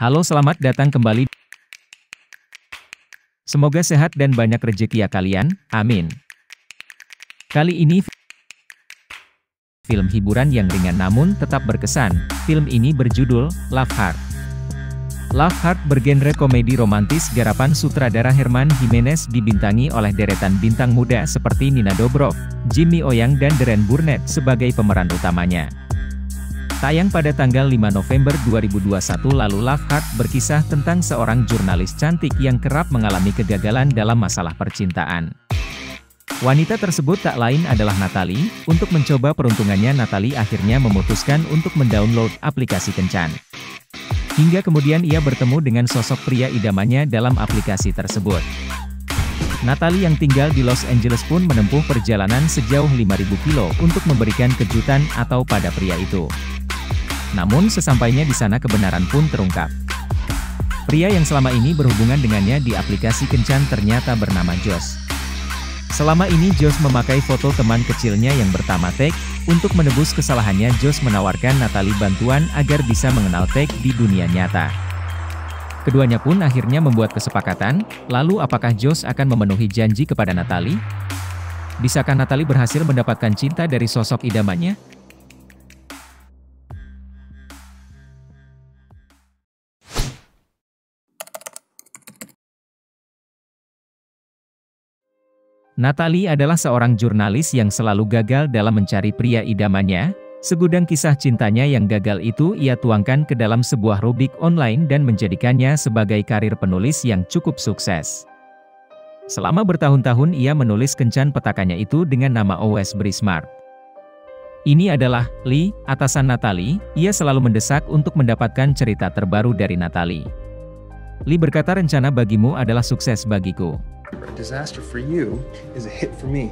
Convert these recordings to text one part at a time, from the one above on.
Halo, selamat datang kembali. Semoga sehat dan banyak rezeki ya kalian, amin. Kali ini film hiburan yang ringan namun tetap berkesan. Film ini berjudul Love Hard. Love Hard bergenre komedi romantis garapan sutradara Herman Jimenez, dibintangi oleh deretan bintang muda seperti Nina Dobrev, Jimmy O Yang dan Darren Burnett sebagai pemeran utamanya. Tayang pada tanggal 5 November 2021 lalu, Love Hard berkisah tentang seorang jurnalis cantik yang kerap mengalami kegagalan dalam masalah percintaan. Wanita tersebut tak lain adalah Natalie. Untuk mencoba peruntungannya, Natalie akhirnya memutuskan untuk mendownload aplikasi kencan. Hingga kemudian ia bertemu dengan sosok pria idamannya dalam aplikasi tersebut. Natalie yang tinggal di Los Angeles pun menempuh perjalanan sejauh 5.000 kilo untuk memberikan kejutan atau pada pria itu. Namun sesampainya di sana kebenaran pun terungkap. Pria yang selama ini berhubungan dengannya di aplikasi kencan ternyata bernama Josh. Selama ini Josh memakai foto teman kecilnya yang bernama Tag. Untuk menebus kesalahannya, Josh menawarkan Natalie bantuan agar bisa mengenal Tag di dunia nyata. Keduanya pun akhirnya membuat kesepakatan. Lalu apakah Josh akan memenuhi janji kepada Natalie? Bisakah Natalie berhasil mendapatkan cinta dari sosok idamannya? Natalie adalah seorang jurnalis yang selalu gagal dalam mencari pria idamannya. Segudang kisah cintanya yang gagal itu ia tuangkan ke dalam sebuah rubrik online dan menjadikannya sebagai karir penulis yang cukup sukses. Selama bertahun-tahun ia menulis kencan petakannya itu dengan nama O.S. Brismart. Ini adalah Lee, atasan Natalie. Ia selalu mendesak untuk mendapatkan cerita terbaru dari Natalie. Lee berkata, rencana bagimu adalah sukses bagiku. Disaster for you is a hit for me.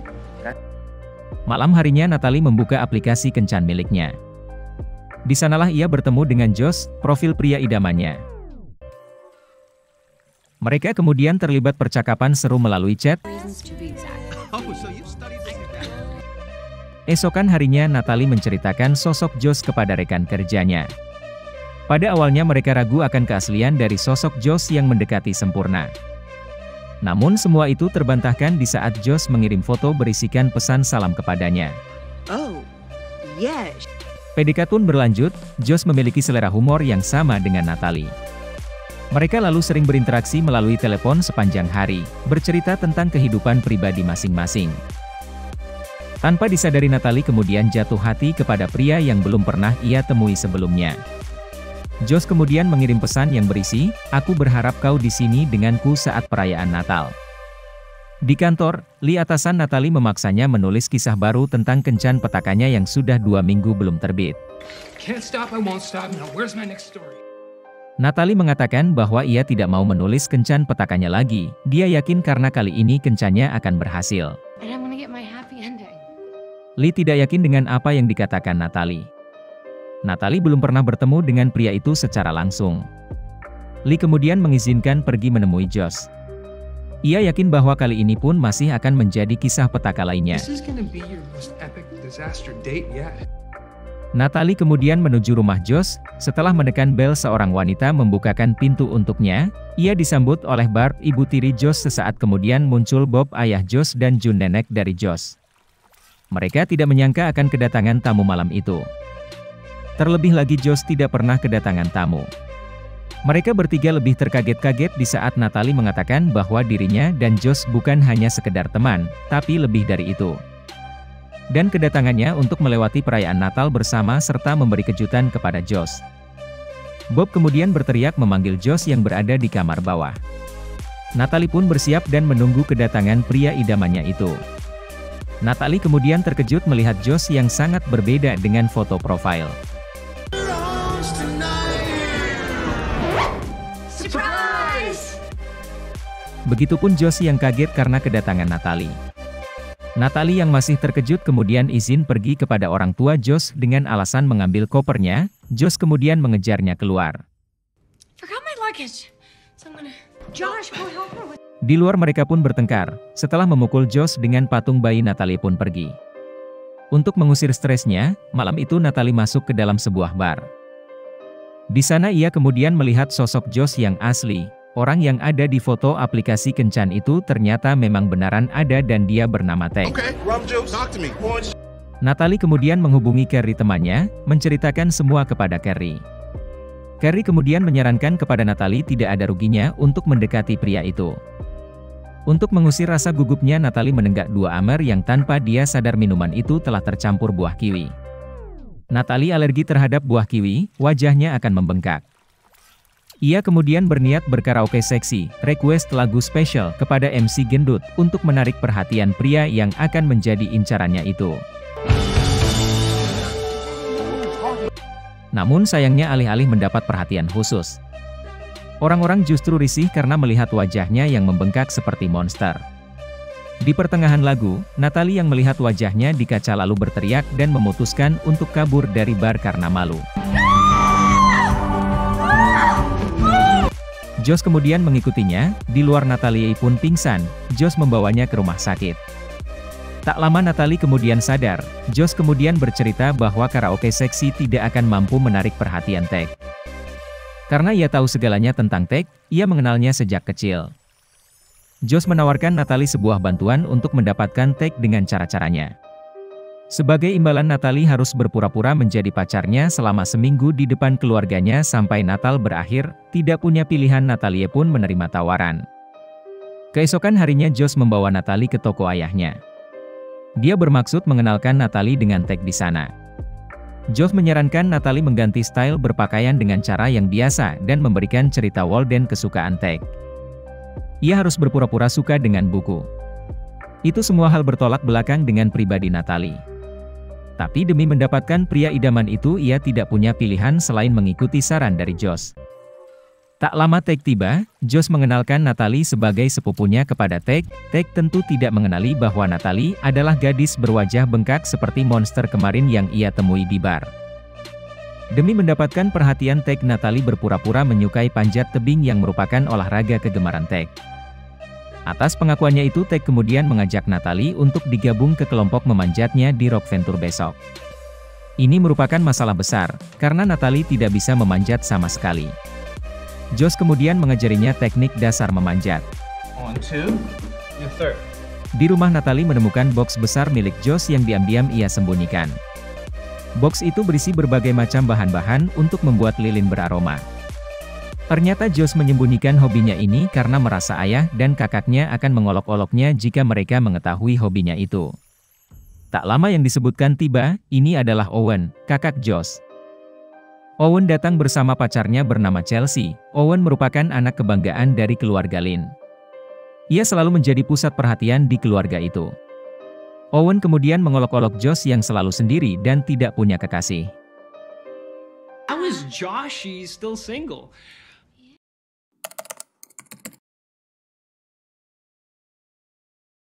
Malam harinya Natalie membuka aplikasi kencan miliknya. Di sanalah ia bertemu dengan Josh, profil pria idamannya. Mereka kemudian terlibat percakapan seru melalui chat. Esokan harinya Natalie menceritakan sosok Josh kepada rekan kerjanya. Pada awalnya mereka ragu akan keaslian dari sosok Josh yang mendekati sempurna. Namun semua itu terbantahkan di saat Josh mengirim foto berisikan pesan salam kepadanya. Oh, yes. PDKT pun berlanjut. Josh memiliki selera humor yang sama dengan Natalie. Mereka lalu sering berinteraksi melalui telepon sepanjang hari, bercerita tentang kehidupan pribadi masing-masing. Tanpa disadari, Natalie kemudian jatuh hati kepada pria yang belum pernah ia temui sebelumnya. Josh kemudian mengirim pesan yang berisi, "Aku berharap kau di sini denganku saat perayaan Natal." Di kantor, Lee, atasan Natalie, memaksanya menulis kisah baru tentang kencan petakannya yang sudah 2 minggu belum terbit. Natalie mengatakan bahwa ia tidak mau menulis kencan petakannya lagi. Dia yakin karena kali ini kencannya akan berhasil. Lee tidak yakin dengan apa yang dikatakan Natalie. Natalie belum pernah bertemu dengan pria itu secara langsung. Lee kemudian mengizinkan pergi menemui Josh. Ia yakin bahwa kali ini pun masih akan menjadi kisah petaka lainnya. Natalie kemudian menuju rumah Josh. Setelah menekan bel, seorang wanita membukakan pintu untuknya. Ia disambut oleh Barb, ibu tiri Josh. Sesaat kemudian muncul Bob, ayah Josh, dan June, nenek dari Josh. Mereka tidak menyangka akan kedatangan tamu malam itu. Terlebih lagi Josh tidak pernah kedatangan tamu. Mereka bertiga lebih terkaget-kaget di saat Natalie mengatakan bahwa dirinya dan Josh bukan hanya sekedar teman, tapi lebih dari itu. Dan kedatangannya untuk melewati perayaan Natal bersama serta memberi kejutan kepada Josh. Bob kemudian berteriak memanggil Josh yang berada di kamar bawah. Natalie pun bersiap dan menunggu kedatangan pria idamannya itu. Natalie kemudian terkejut melihat Josh yang sangat berbeda dengan foto profil. Begitupun Josh yang kaget karena kedatangan Natalie. Natalie yang masih terkejut kemudian izin pergi kepada orang tua Josh dengan alasan mengambil kopernya. Josh kemudian mengejarnya keluar. Di luar mereka pun bertengkar. Setelah memukul Josh dengan patung bayi, Natalie pun pergi. Untuk mengusir stresnya, malam itu Natalie masuk ke dalam sebuah bar. Di sana ia kemudian melihat sosok Josh yang asli. Orang yang ada di foto aplikasi kencan itu ternyata memang benaran ada dan dia bernama Tek. Okay, rum juice, talk to me. Orange. Natalie kemudian menghubungi Carrie temannya, menceritakan semua kepada Carrie. Carrie kemudian menyarankan kepada Natalie tidak ada ruginya untuk mendekati pria itu. Untuk mengusir rasa gugupnya, Natalie menenggak 2 amer yang tanpa dia sadar minuman itu telah tercampur buah kiwi. Natalie alergi terhadap buah kiwi, wajahnya akan membengkak. Ia kemudian berniat berkaraoke seksi, request lagu spesial kepada MC gendut untuk menarik perhatian pria yang akan menjadi incarannya itu. Namun sayangnya alih-alih mendapat perhatian khusus, orang-orang justru risih karena melihat wajahnya yang membengkak seperti monster. Di pertengahan lagu, Natalie yang melihat wajahnya di kaca lalu berteriak dan memutuskan untuk kabur dari bar karena malu. Josh kemudian mengikutinya, di luar Natalie pun pingsan, Josh membawanya ke rumah sakit. Tak lama Natalie kemudian sadar, Josh kemudian bercerita bahwa karaoke seksi tidak akan mampu menarik perhatian Tek. Karena ia tahu segalanya tentang Tek, ia mengenalnya sejak kecil. Josh menawarkan Natalie sebuah bantuan untuk mendapatkan Tek dengan cara-caranya. Sebagai imbalan, Natalie harus berpura-pura menjadi pacarnya selama seminggu di depan keluarganya sampai Natal berakhir. Tidak punya pilihan, Natalie pun menerima tawaran. Keesokan harinya Josh membawa Natalie ke toko ayahnya. Dia bermaksud mengenalkan Natalie dengan Tek di sana. Josh menyarankan Natalie mengganti style berpakaian dengan cara yang biasa dan memberikan cerita Walden kesukaan Tek. Ia harus berpura-pura suka dengan buku. Itu semua hal bertolak belakang dengan pribadi Natalie. Tapi demi mendapatkan pria idaman itu, ia tidak punya pilihan selain mengikuti saran dari Josh. Tak lama Tek tiba, Josh mengenalkan Natalie sebagai sepupunya kepada Tek. Tek tentu tidak mengenali bahwa Natalie adalah gadis berwajah bengkak seperti monster kemarin yang ia temui di bar. Demi mendapatkan perhatian Tek, Natalie berpura-pura menyukai panjat tebing yang merupakan olahraga kegemaran Tek. Atas pengakuannya itu, Tek kemudian mengajak Natalie untuk digabung ke kelompok memanjatnya di Rock Venture besok. Ini merupakan masalah besar, karena Natalie tidak bisa memanjat sama sekali. Josh kemudian mengajarinya teknik dasar memanjat. On two, your third. Di rumah Natalie menemukan box besar milik Josh yang diam-diam ia sembunyikan. Box itu berisi berbagai macam bahan-bahan untuk membuat lilin beraroma. Ternyata Josh menyembunyikan hobinya ini karena merasa ayah dan kakaknya akan mengolok-oloknya jika mereka mengetahui hobinya itu. Tak lama yang disebutkan tiba, ini adalah Owen, kakak Josh. Owen datang bersama pacarnya bernama Chelsea. Owen merupakan anak kebanggaan dari keluarga Lin. Ia selalu menjadi pusat perhatian di keluarga itu. Owen kemudian mengolok-olok Josh yang selalu sendiri dan tidak punya kekasih. How is Joshy still single?